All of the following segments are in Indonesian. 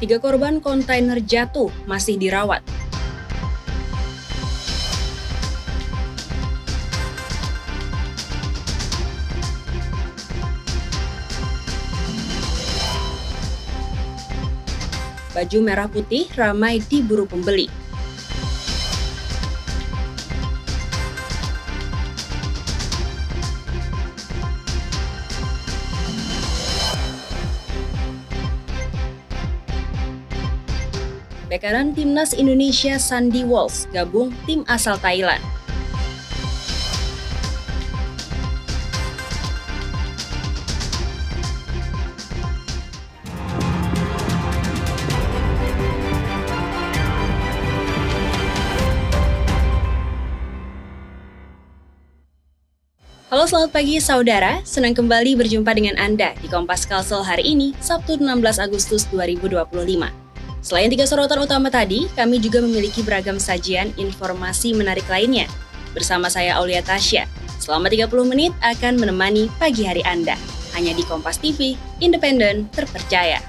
3 korban kontainer jatuh masih dirawat. Baju merah putih ramai diburu pembeli. Bek kanan Timnas Indonesia Sandy Walsh gabung tim asal Thailand. Halo, selamat pagi saudara. Senang kembali berjumpa dengan Anda di Kompas Kalsel hari ini, Sabtu 16 Agustus 2025. Selain 3 sorotan utama tadi, kami juga memiliki beragam sajian informasi menarik lainnya. Bersama saya Aulia Tasya, selama 30 menit akan menemani pagi hari Anda. Hanya di Kompas TV, independen, terpercaya.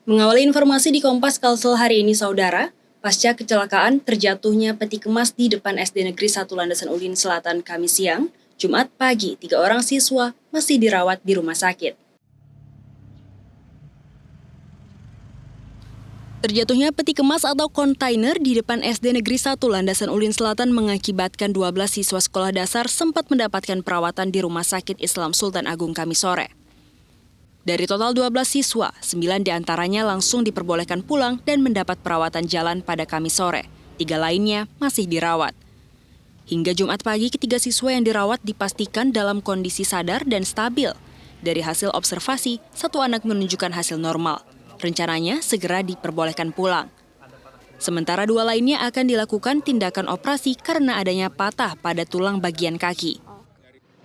Mengawali informasi di Kompas Kalsel hari ini saudara, pasca kecelakaan terjatuhnya peti kemas di depan SD Negeri 1 Landasan Ulin Selatan Kamis siang, Jumat pagi 3 orang siswa masih dirawat di rumah sakit. Terjatuhnya peti kemas atau kontainer di depan SD Negeri 1 Landasan Ulin Selatan mengakibatkan 12 siswa sekolah dasar sempat mendapatkan perawatan di Rumah Sakit Islam Sultan Agung Kamis sore. Dari total 12 siswa, 9 diantaranya langsung diperbolehkan pulang dan mendapat perawatan jalan pada Kamis sore. 3 lainnya masih dirawat. Hingga Jumat pagi, ketiga siswa yang dirawat dipastikan dalam kondisi sadar dan stabil. Dari hasil observasi, 1 anak menunjukkan hasil normal. Rencananya segera diperbolehkan pulang. Sementara 2 lainnya akan dilakukan tindakan operasi karena adanya patah pada tulang bagian kaki.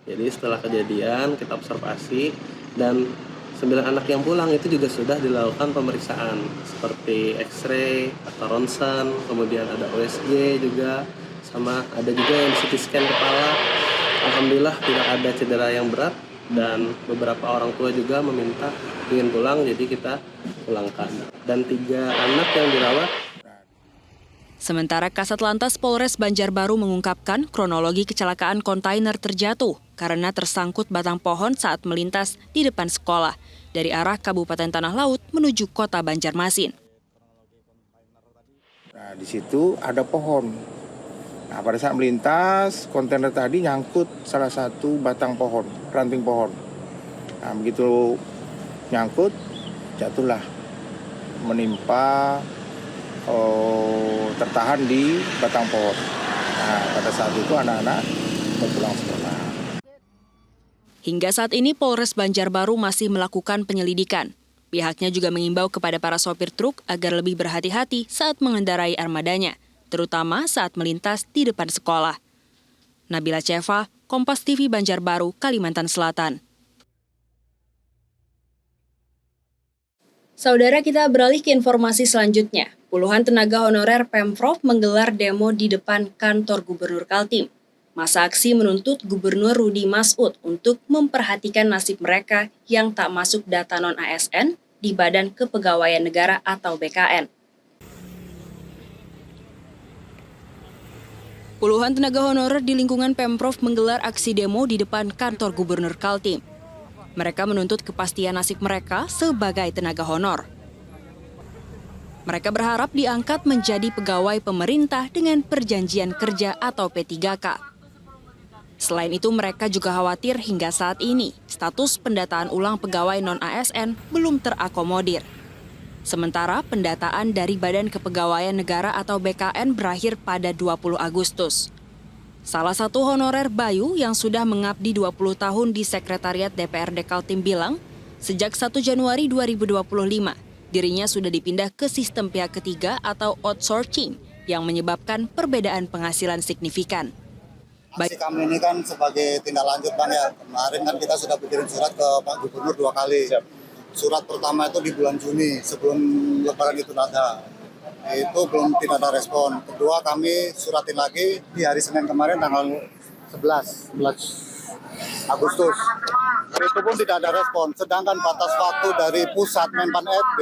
Jadi setelah kejadian kita observasi dan 9 anak yang pulang itu juga sudah dilakukan pemeriksaan seperti X-ray atau ronsen, kemudian ada USG juga, sama ada juga yang CT scan kepala. Alhamdulillah tidak ada cedera yang berat dan beberapa orang tua juga meminta ingin pulang, jadi kita pulangkan. Dan 3 anak yang dirawat. Sementara Kasat Lantas Polres Banjarbaru mengungkapkan kronologi kecelakaan kontainer terjatuh karena tersangkut batang pohon saat melintas di depan sekolah dari arah Kabupaten Tanah Laut menuju Kota Banjarmasin. Nah, di situ ada pohon. Nah, pada saat melintas, kontainer tadi nyangkut salah satu batang pohon, ranting pohon. Nah, begitu nyangkut, jatuhlah, menimpa, tertahan di batang pohon. Nah, pada saat itu anak-anak mau pulang sekolah. Hingga saat ini Polres Banjarbaru masih melakukan penyelidikan. Pihaknya juga mengimbau kepada para sopir truk agar lebih berhati-hati saat mengendarai armadanya, terutama saat melintas di depan sekolah. Nabila Cheva, Kompas TV Banjarbaru, Kalimantan Selatan. Saudara, kita beralih ke informasi selanjutnya. Puluhan tenaga honorer Pemprov menggelar demo di depan kantor Gubernur Kaltim. Masa aksi menuntut Gubernur Rudi Masud untuk memperhatikan nasib mereka yang tak masuk data non-ASN di Badan Kepegawaian Negara atau BKN. Puluhan tenaga honorer di lingkungan Pemprov menggelar aksi demo di depan kantor Gubernur Kaltim. Mereka menuntut kepastian nasib mereka sebagai tenaga honor. Mereka berharap diangkat menjadi pegawai pemerintah dengan perjanjian kerja atau P3K. Selain itu, mereka juga khawatir hingga saat ini status pendataan ulang pegawai non-ASN belum terakomodir. Sementara pendataan dari Badan Kepegawaian Negara atau BKN berakhir pada 20 Agustus. Salah satu honorer Bayu yang sudah mengabdi 20 tahun di Sekretariat DPRD Kaltim bilang, sejak 1 Januari 2025, dirinya sudah dipindah ke sistem pihak ketiga atau outsourcing yang menyebabkan perbedaan penghasilan signifikan. Aksi kami ini kan sebagai tindak lanjut Bang ya. Kemarin kan kita sudah berkirim surat ke Pak Gubernur 2 kali. Surat pertama itu di bulan Juni sebelum Lebaran Idul Adha. Itu belum tidak ada respon. Kedua kami suratin lagi di hari Senin kemarin tanggal 11 Agustus. Itu pun tidak ada respon. Sedangkan batas waktu dari pusat Menpan FB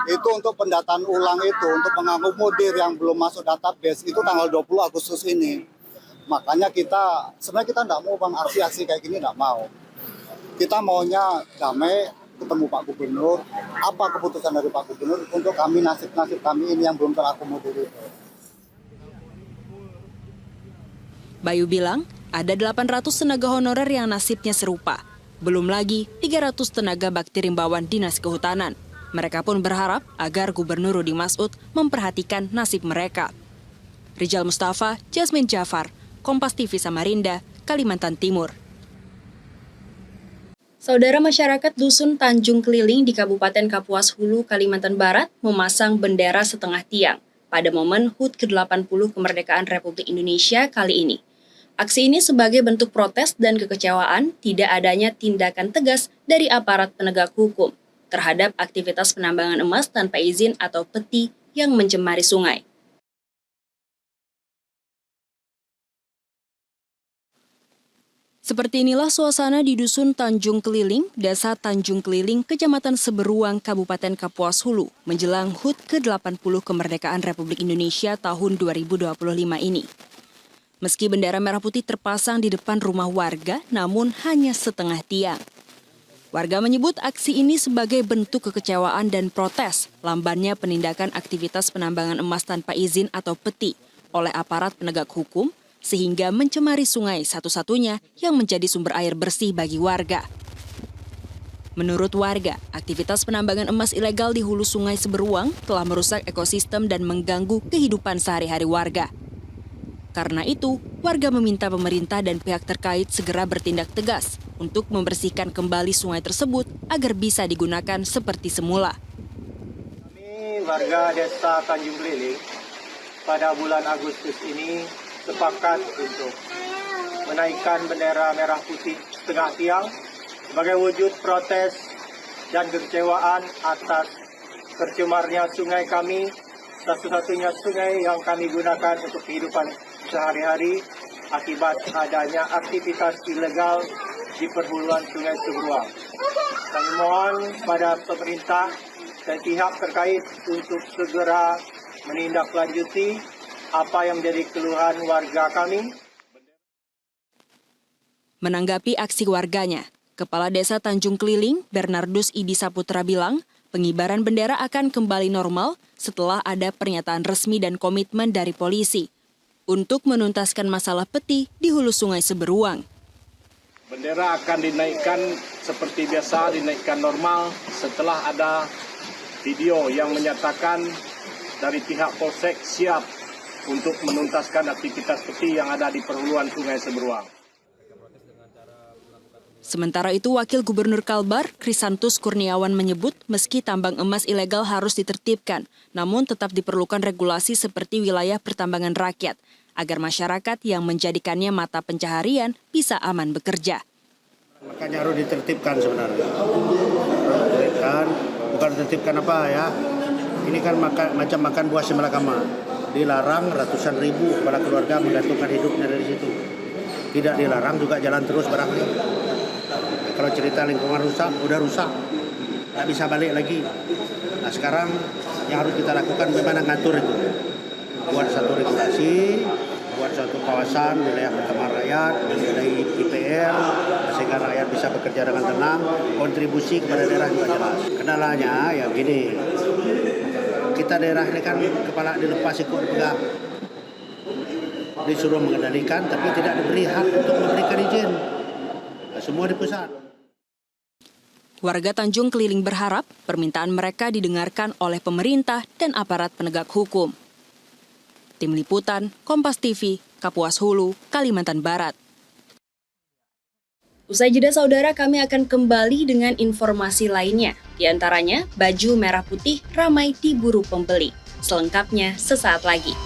itu untuk pendataan ulang itu, untuk mengakomodir yang belum masuk database itu tanggal 20 Agustus ini. Makanya sebenarnya kita tidak mau bang, aksi-aksi kayak gini tidak mau. Kita maunya damai, ketemu Pak Gubernur, apa keputusan dari Pak Gubernur untuk kami, nasib-nasib kami ini yang belum terakomodir itu. Bayu bilang, ada 800 tenaga honorer yang nasibnya serupa. Belum lagi 300 tenaga bakti rimbawan Dinas Kehutanan. Mereka pun berharap agar Gubernur Rudi Masud memperhatikan nasib mereka. Rijal Mustafa, Jasmine Jafar, Kompas TV Samarinda, Kalimantan Timur. Saudara masyarakat Dusun Tanjung Keliling di Kabupaten Kapuas Hulu, Kalimantan Barat memasang bendera setengah tiang pada momen HUT ke-80 kemerdekaan Republik Indonesia kali ini. Aksi ini sebagai bentuk protes dan kekecewaan tidak adanya tindakan tegas dari aparat penegak hukum terhadap aktivitas penambangan emas tanpa izin atau peti yang mencemari sungai. Seperti inilah suasana di Dusun Tanjung Keliling, Desa Tanjung Keliling, Kecamatan Seberuang, Kabupaten Kapuas Hulu, menjelang HUT ke-80 kemerdekaan Republik Indonesia tahun 2025 ini. Meski bendera merah putih terpasang di depan rumah warga, namun hanya setengah tiang. Warga menyebut aksi ini sebagai bentuk kekecewaan dan protes lambannya penindakan aktivitas penambangan emas tanpa izin atau peti oleh aparat penegak hukum, sehingga mencemari sungai satu-satunya yang menjadi sumber air bersih bagi warga. Menurut warga, aktivitas penambangan emas ilegal di hulu sungai Seberuang telah merusak ekosistem dan mengganggu kehidupan sehari-hari warga. Karena itu, warga meminta pemerintah dan pihak terkait segera bertindak tegas untuk membersihkan kembali sungai tersebut agar bisa digunakan seperti semula. Kami warga Desa Tanjung Keliling pada bulan Agustus ini sepakat untuk menaikkan bendera merah putih setengah tiang sebagai wujud protes dan kekecewaan atas tercemarnya sungai kami, satu-satunya sungai yang kami gunakan untuk kehidupan sehari-hari akibat adanya aktivitas ilegal di perhuluan Sungai Seberuang. Kami mohon pada pemerintah dan pihak terkait untuk segera menindaklanjuti apa yang menjadi keluhan warga kami. Menanggapi aksi warganya, Kepala Desa Tanjung Keliling, Bernardus Idi Saputra bilang, pengibaran bendera akan kembali normal setelah ada pernyataan resmi dan komitmen dari polisi untuk menuntaskan masalah peti di hulu Sungai Seberuang. Bendera akan dinaikkan seperti biasa, dinaikkan normal setelah ada video yang menyatakan dari pihak Polsek siap untuk menuntaskan aktivitas peti yang ada di perhuluan Sungai Seberuang. Sementara itu, Wakil Gubernur Kalbar, Krisantus Kurniawan menyebut meski tambang emas ilegal harus ditertibkan, namun tetap diperlukan regulasi seperti wilayah pertambangan rakyat, agar masyarakat yang menjadikannya mata pencaharian bisa aman bekerja. Makanya harus ditertibkan sebenarnya. Bukan ditertibkan apa ya, ini kan macam makan buah semalakama. Dilarang ratusan ribu kepala keluarga menggantungkan hidupnya dari situ. Tidak dilarang juga jalan terus barangnya. Kalau cerita lingkungan rusak, udah rusak. Nggak bisa balik lagi. Nah sekarang yang harus kita lakukan bagaimana ngatur itu. Buat satu regulasi, buat satu kawasan wilayah pertemanan rakyat, dari IPR, sehingga rakyat bisa bekerja dengan tenang, kontribusi kepada daerah juga jelas. Kendalanya ya gini, kita daerah ini kan kepala dilepas ikut pegang, disuruh mengendalikan tapi tidak diberi hak untuk memberikan izin. Nah, semua di pusat. Warga Tanjung Keliling berharap permintaan mereka didengarkan oleh pemerintah dan aparat penegak hukum. Tim Liputan, Kompas TV, Kapuas Hulu, Kalimantan Barat. Usai jeda saudara, kami akan kembali dengan informasi lainnya. Di antaranya, baju merah putih ramai diburu pembeli. Selengkapnya sesaat lagi.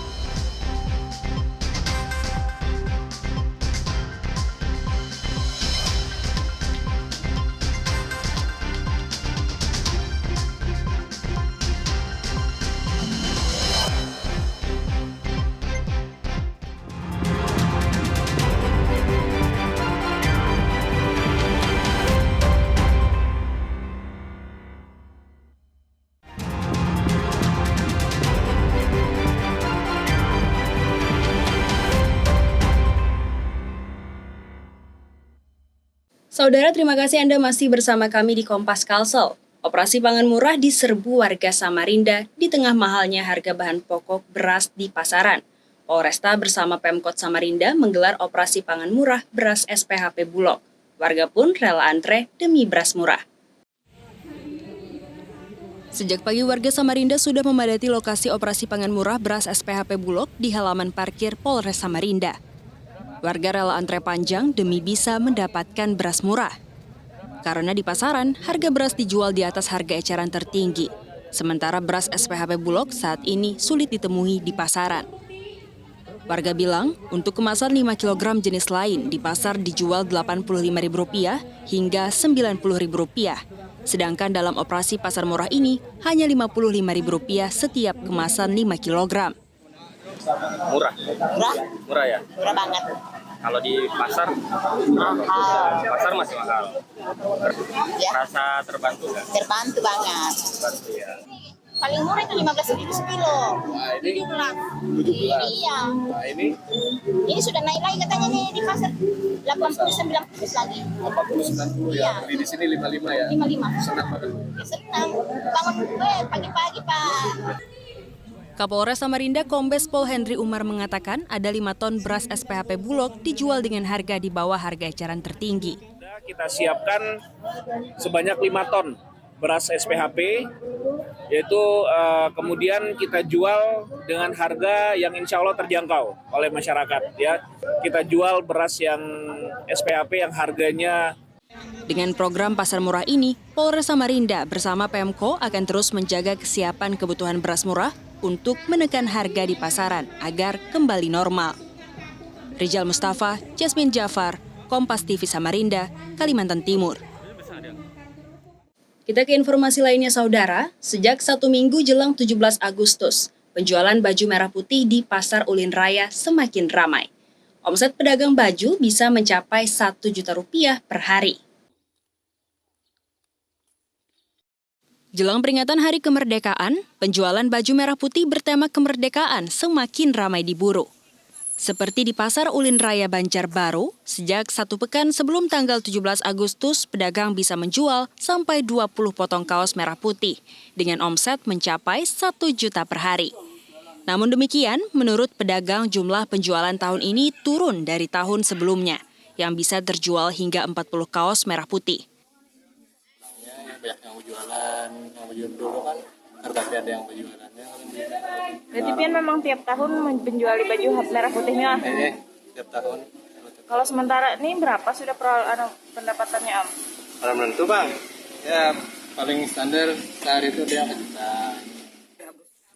Saudara, terima kasih Anda masih bersama kami di Kompas Kalsel. Operasi pangan murah diserbu warga Samarinda di tengah mahalnya harga bahan pokok beras di pasaran. Polresta bersama Pemkot Samarinda menggelar operasi pangan murah beras SPHP Bulog. Warga pun rela antre demi beras murah. Sejak pagi warga Samarinda sudah memadati lokasi operasi pangan murah beras SPHP Bulog di halaman parkir Polres Samarinda. Warga rela antre panjang demi bisa mendapatkan beras murah. Karena di pasaran, harga beras dijual di atas harga eceran tertinggi. Sementara beras SPHP Bulog saat ini sulit ditemui di pasaran. Warga bilang, untuk kemasan 5 kg jenis lain di pasar dijual Rp85.000 hingga Rp90.000. Sedangkan dalam operasi pasar murah ini hanya Rp55.000 setiap kemasan 5 kg. Murah? Murah? Murah ya? Murah banget. Kalau di pasar? Mahal. Pasar masih mahal. Ya. Rasa terbantu nggak? Terbantu banget. Terbantu ya. Paling murah itu 15.000 sekilo. Nah, ini 17. Iya. Nah, ini Ini sudah naik lagi katanya nih di pasar 80-90 lagi. 80-90 Iya. Beli di sini 55 ya? 55. Senang banget. Ya, senang. Bangun pagi-pagi Pak. Kapolres Samarinda Kombes Pol Henry Umar mengatakan ada 5 ton beras SPHP Bulog dijual dengan harga di bawah harga eceran tertinggi. Kita siapkan sebanyak 5 ton beras SPHP, yaitu kemudian kita jual dengan harga yang insya Allah terjangkau oleh masyarakat. Ya, kita jual beras yang SPHP yang harganya. Dengan program pasar murah ini, Polres Samarinda bersama Pemko akan terus menjaga kesiapan kebutuhan beras murah untuk menekan harga di pasaran agar kembali normal. Rizal Mustafa, Jasmine Jafar, Kompas TV Samarinda, Kalimantan Timur. Kita ke informasi lainnya saudara, sejak 1 minggu jelang 17 Agustus, penjualan baju merah putih di Pasar Ulin Raya semakin ramai. Omset pedagang baju bisa mencapai Rp1 juta per hari. Jelang peringatan Hari Kemerdekaan, penjualan baju merah putih bertema kemerdekaan semakin ramai diburu. Seperti di Pasar Ulin Raya Banjarbaru, sejak 1 pekan sebelum tanggal 17 Agustus, pedagang bisa menjual sampai 20 potong kaos merah putih dengan omset mencapai Rp1 juta per hari. Namun demikian, menurut pedagang jumlah penjualan tahun ini turun dari tahun sebelumnya, yang bisa terjual hingga 40 kaos merah putih. Banyak yang jualan dulu kan, tapi ada yang berjualannya. Berarti Pian memang tiap tahun menjual baju merah putihnya? Tiap tahun. Kalau sementara ini berapa sudah pendapatannya, Am? Kalau menentu Bang, ya paling standar sehari itu dia sejuta.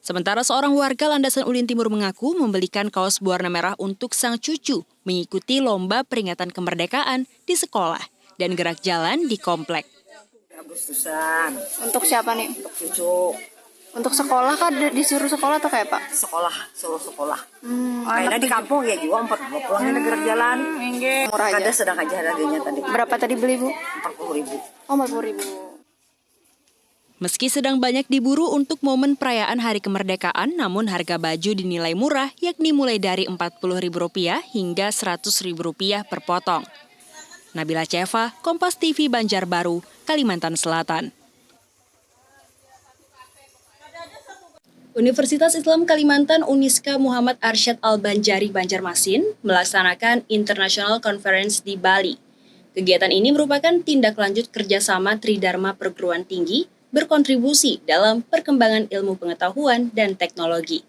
Sementara seorang warga Landasan Ulin Timur mengaku membelikan kaos berwarna merah untuk sang cucu mengikuti lomba peringatan kemerdekaan di sekolah dan gerak jalan di komplek. Agustusan. Untuk siapa nih? Untuk cucu. Untuk sekolah kan disuruh sekolah atau kayak Pak? Sekolah, suruh sekolah. Kayaknya di kampung ya juga 40 pulangnya negara jalan. Murah aja. Ada sedang aja harganya tadi. Berapa tadi beli Bu? 40.000. Oh 40.000. Meski sedang banyak diburu untuk momen perayaan Hari Kemerdekaan, namun harga baju dinilai murah, yakni mulai dari Rp40.000 hingga Rp100.000 per potong. Nabila Ceva, Kompas TV Banjarbaru, Kalimantan Selatan. Universitas Islam Kalimantan Uniska Muhammad Arsyad Al-Banjari Banjarmasin melaksanakan International Conference di Bali. Kegiatan ini merupakan tindak lanjut kerjasama Tridharma Perguruan Tinggi berkontribusi dalam perkembangan ilmu pengetahuan dan teknologi.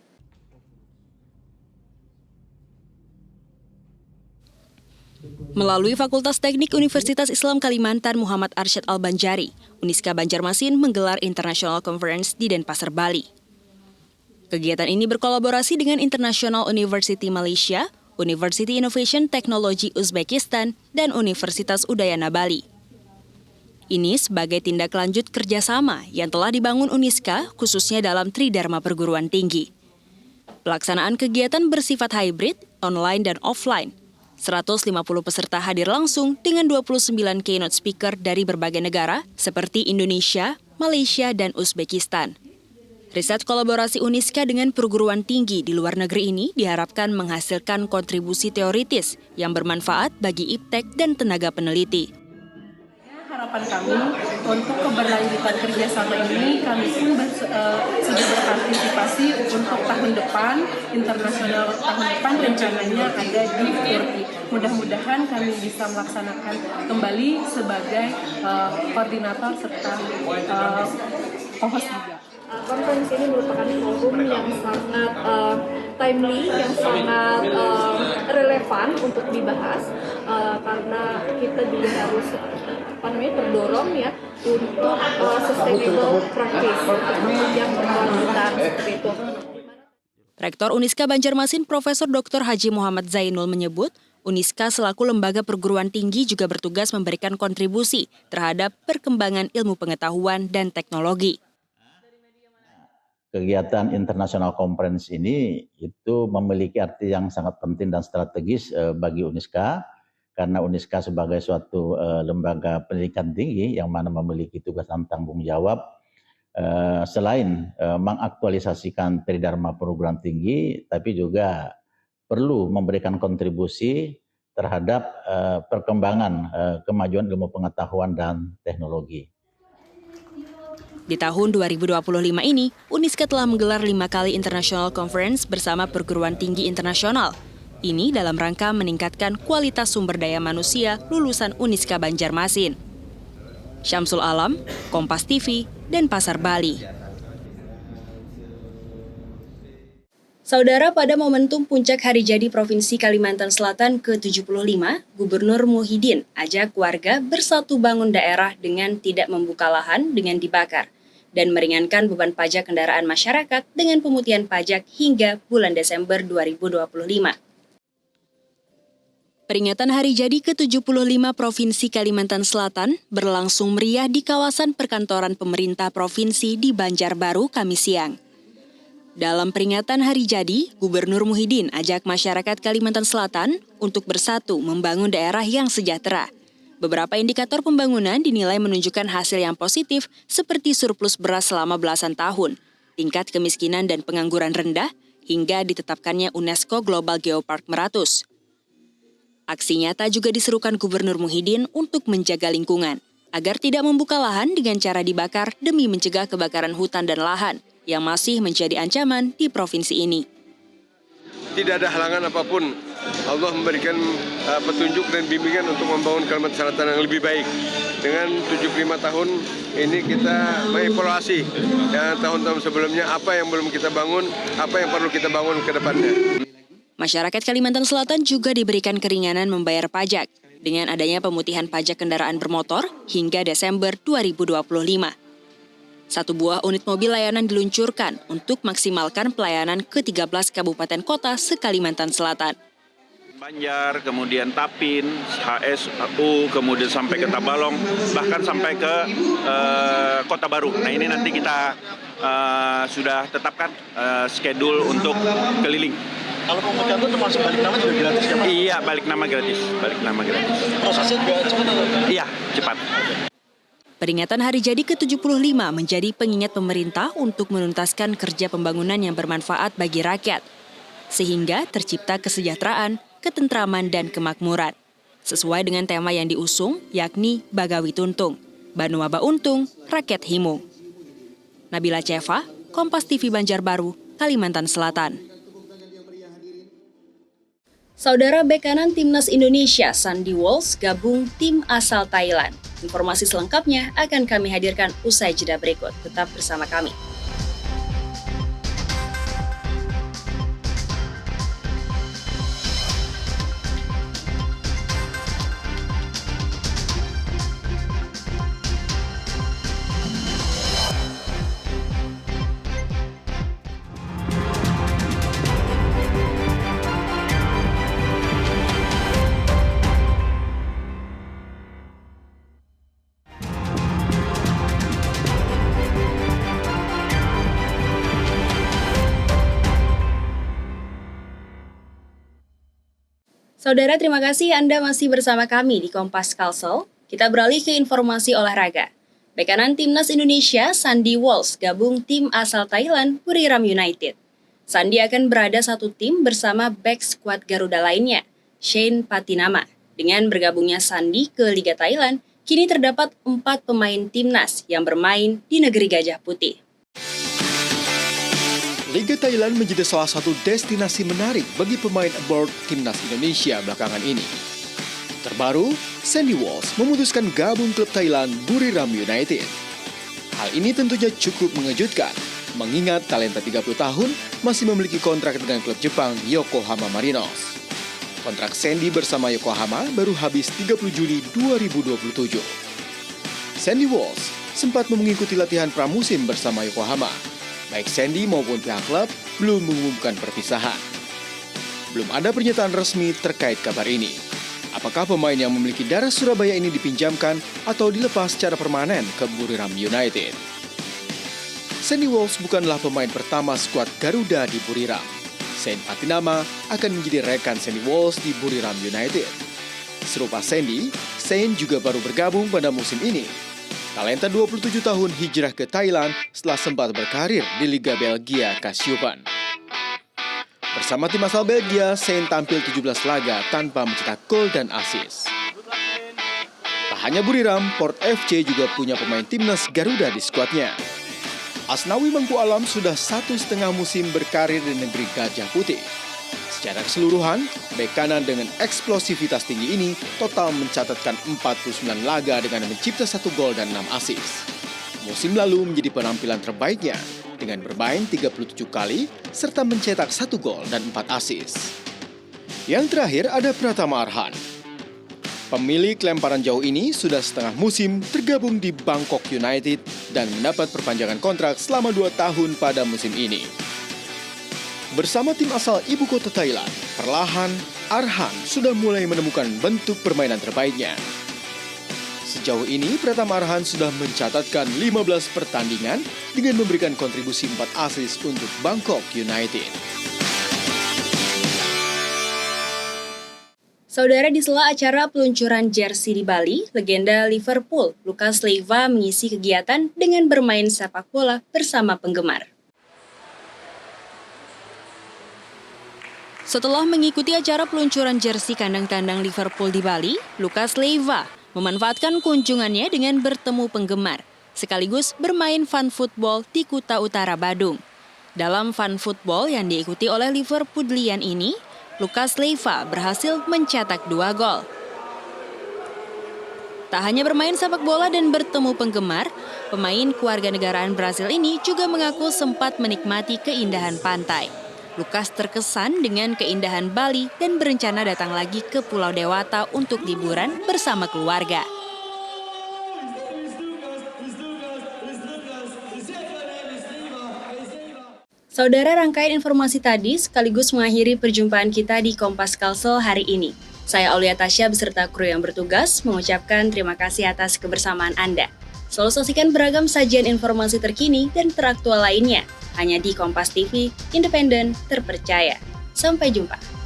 Melalui Fakultas Teknik Universitas Islam Kalimantan Muhammad Arsyad Al-Banjari, Uniska Banjarmasin menggelar International Conference di Denpasar, Bali. Kegiatan ini berkolaborasi dengan International University Malaysia, University Innovation Technology Uzbekistan, dan Universitas Udayana Bali. Ini sebagai tindak lanjut kerjasama yang telah dibangun Uniska khususnya dalam Tridharma Perguruan Tinggi. Pelaksanaan kegiatan bersifat hybrid, online dan offline. 150 peserta hadir langsung dengan 29 keynote speaker dari berbagai negara seperti Indonesia, Malaysia, dan Uzbekistan. Riset kolaborasi Uniska dengan perguruan tinggi di luar negeri ini diharapkan menghasilkan kontribusi teoritis yang bermanfaat bagi iptek dan tenaga peneliti. harapan kami untuk keberlanjutan kerjasama ini, kami pun sudah berpartisipasi untuk tahun depan, internasional tahun depan rencananya ada di Turki. Mudah-mudahan kami bisa melaksanakan kembali sebagai koordinator serta co-host juga. Konferensi ini merupakan forum yang sangat timely, yang sangat relevan untuk dibahas karena kita juga harus terdorong ya untuk sustainable practice, untuk yang berkelanjutan seperti itu. Rektor Uniska Banjarmasin Profesor Dr. Haji Muhammad Zainul menyebut, Uniska selaku lembaga perguruan tinggi juga bertugas memberikan kontribusi terhadap perkembangan ilmu pengetahuan dan teknologi. Kegiatan International Conference ini itu memiliki arti yang sangat penting dan strategis bagi Uniska, karena Uniska sebagai suatu lembaga pendidikan tinggi yang mana memiliki tugas dan tanggung jawab selain mengaktualisasikan tridharma perguruan tinggi, tapi juga perlu memberikan kontribusi terhadap perkembangan kemajuan ilmu pengetahuan dan teknologi. Di tahun 2025 ini, Uniska telah menggelar 5 kali International Conference bersama perguruan tinggi internasional. Ini dalam rangka meningkatkan kualitas sumber daya manusia lulusan Uniska Banjarmasin. Syamsul Alam, Kompas TV, Denpasar, Bali. Saudara, pada momentum puncak Hari Jadi Provinsi Kalimantan Selatan ke-75, Gubernur Muhyiddin ajak warga bersatu bangun daerah dengan tidak membuka lahan dengan dibakar dan meringankan beban pajak kendaraan masyarakat dengan pemutihan pajak hingga bulan Desember 2025. Peringatan Hari Jadi ke-75 Provinsi Kalimantan Selatan berlangsung meriah di kawasan perkantoran pemerintah provinsi di Banjarbaru, Kamis siang. Dalam peringatan Hari Jadi, Gubernur Muhyiddin ajak masyarakat Kalimantan Selatan untuk bersatu membangun daerah yang sejahtera. Beberapa indikator pembangunan dinilai menunjukkan hasil yang positif seperti surplus beras selama belasan tahun, tingkat kemiskinan dan pengangguran rendah, hingga ditetapkannya UNESCO Global Geopark Meratus. Aksi nyata juga diserukan Gubernur Muhyiddin untuk menjaga lingkungan, agar tidak membuka lahan dengan cara dibakar demi mencegah kebakaran hutan dan lahan yang masih menjadi ancaman di provinsi ini. Tidak ada halangan apapun. Allah memberikan petunjuk dan bimbingan untuk membangun Kalimantan Selatan yang lebih baik. Dengan 75 tahun ini kita mengevaluasi tahun-tahun sebelumnya apa yang belum kita bangun, apa yang perlu kita bangun ke depannya. Masyarakat Kalimantan Selatan juga diberikan keringanan membayar pajak dengan adanya pemutihan pajak kendaraan bermotor hingga Desember 2025. 1 buah unit mobil layanan diluncurkan untuk maksimalkan pelayanan ke 13 kabupaten kota se-Kalimantan Selatan. Banjar, kemudian Tapin, HSU, kemudian sampai ke Tabalong, bahkan sampai ke Kota Baru. Nah ini nanti kita sudah tetapkan schedule untuk keliling. Kalau pemutihan itu termasuk balik nama juga gratis ya Pak? Iya, balik nama gratis. Prosesnya juga cepat atau? Iya, cepat. Peringatan Hari Jadi ke-75 menjadi pengingat pemerintah untuk menuntaskan kerja pembangunan yang bermanfaat bagi rakyat, sehingga tercipta kesejahteraan, ketentraman, dan kemakmuran. Sesuai dengan tema yang diusung, yakni Bagawi Tuntung, Banua Bauntung, Rakyat Himung. Nabila Ceva, Kompas TV Banjarbaru, Kalimantan Selatan. Saudara bek kanan Timnas Indonesia, Sandy Walsh, gabung tim asal Thailand. Informasi selengkapnya akan kami hadirkan usai jeda berikut. Tetap bersama kami. Saudara, terima kasih Anda masih bersama kami di Kompas Kalsel. Kita beralih ke informasi olahraga. Bek kanan Timnas Indonesia, Sandy Walsh, gabung tim asal Thailand, Buriram United. Sandy akan berada satu tim bersama bek skuad Garuda lainnya, Shane Patinama. Dengan bergabungnya Sandy ke Liga Thailand, kini terdapat 4 pemain timnas yang bermain di negeri Gajah Putih. Liga Thailand menjadi salah satu destinasi menarik bagi pemain abroad timnas Indonesia belakangan ini. Terbaru, Sandy Walsh memutuskan gabung klub Thailand Buriram United. Hal ini tentunya cukup mengejutkan, mengingat talenta 30 tahun masih memiliki kontrak dengan klub Jepang Yokohama Marinos. Kontrak Sandy bersama Yokohama baru habis 30 Juli 2027. Sandy Walsh sempat mengikuti latihan pramusim bersama Yokohama. Baik Sandy maupun pihak klub belum mengumumkan perpisahan. Belum ada pernyataan resmi terkait kabar ini. Apakah pemain yang memiliki darah Surabaya ini dipinjamkan atau dilepas secara permanen ke Buriram United? Sandy Walsh bukanlah pemain pertama skuad Garuda di Buriram. Sain Patinama akan menjadi rekan Sandy Walsh di Buriram United. Serupa Sandy, Sain juga baru bergabung pada musim ini. Talenta 27 tahun hijrah ke Thailand setelah sempat berkarir di Liga Belgia Kasiopan. Bersama tim asal Belgia, Sain tampil 17 laga tanpa mencetak gol dan assist. Tak hanya Buriram, Port FC juga punya pemain timnas Garuda di skuadnya. Asnawi Mangku Alam sudah 1,5 musim berkarir di negeri Gajah Putih. Secara keseluruhan, bek kanan dengan eksplosivitas tinggi ini total mencatatkan 49 laga dengan mencipta 1 gol dan 6 assist. Musim lalu menjadi penampilan terbaiknya dengan bermain 37 kali serta mencetak 1 gol dan 4 assist. Yang terakhir ada Pratama Arhan. Pemilik lemparan jauh ini sudah setengah musim tergabung di Bangkok United dan mendapat perpanjangan kontrak selama 2 tahun pada musim ini. Bersama tim asal ibu kota Thailand, perlahan Arhan sudah mulai menemukan bentuk permainan terbaiknya. Sejauh ini, Pratama Arhan sudah mencatatkan 15 pertandingan dengan memberikan kontribusi 4 assist untuk Bangkok United. Saudara, di sela acara peluncuran jersey di Bali, legenda Liverpool, Lucas Leiva mengisi kegiatan dengan bermain sepak bola bersama penggemar. Setelah mengikuti acara peluncuran jersey kandang tandang Liverpool di Bali, Lucas Leiva memanfaatkan kunjungannya dengan bertemu penggemar, sekaligus bermain fun football di Kuta Utara, Badung. Dalam fun football yang diikuti oleh Liverpoolian ini, Lucas Leiva berhasil mencetak 2 gol. Tak hanya bermain sepak bola dan bertemu penggemar, pemain kewarganegaraan Brasil ini juga mengaku sempat menikmati keindahan pantai. Lucas terkesan dengan keindahan Bali dan berencana datang lagi ke Pulau Dewata untuk liburan bersama keluarga. Saudara, rangkaian informasi tadi sekaligus mengakhiri perjumpaan kita di Kompas Kalsel hari ini. Saya Aulia Tasya beserta kru yang bertugas mengucapkan terima kasih atas kebersamaan Anda. Selalu saksikan beragam sajian informasi terkini dan teraktual lainnya hanya di Kompas TV, independen, terpercaya. Sampai jumpa.